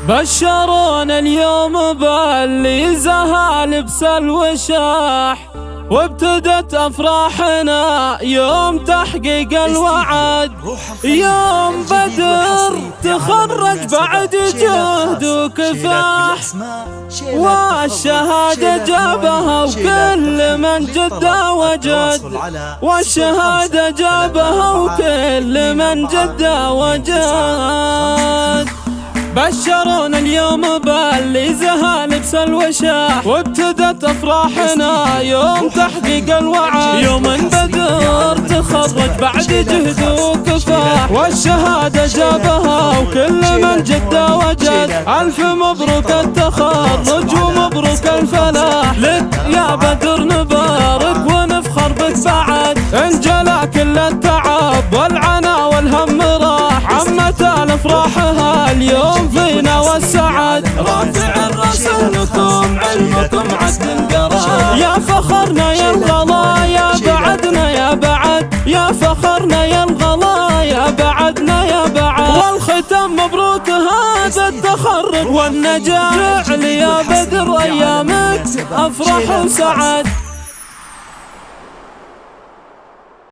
بشرونا اليوم باللي زها لبس الوشاح، وابتدت أفراحنا يوم تحقيق الوعد. يوم بدر تخرج بعد جهد وكفاح، والشهادة جابها وكل من جد وجد، والشهادة جابها وكل من جد وجد. بشرونا اليوم باللي زها لبس الوشاح، وابتدت أفراحنا يوم تحقيق الوعد. يوم بدر تخرج بعد جهد وكفاح، والشهادة جابها وكل من جد وجد. ألف مبروك التخرج ومبروك الفلاح، لك يا بدر نبارك ونفخر بك بعد. انجلى كل التعب والعنا والهم راح، عمت الأفراحها اليوم فينا والسعد. رافع الراس لكم علمكم عد القرار، يا فخرنا يا الغلا يا بعدنا يا بعد، يا فخرنا يا الغلا يا بعدنا يا بعد. والختام مبروك هذا التخرج والنجاح، جعل يا بدر أيامك أفرح وسعد.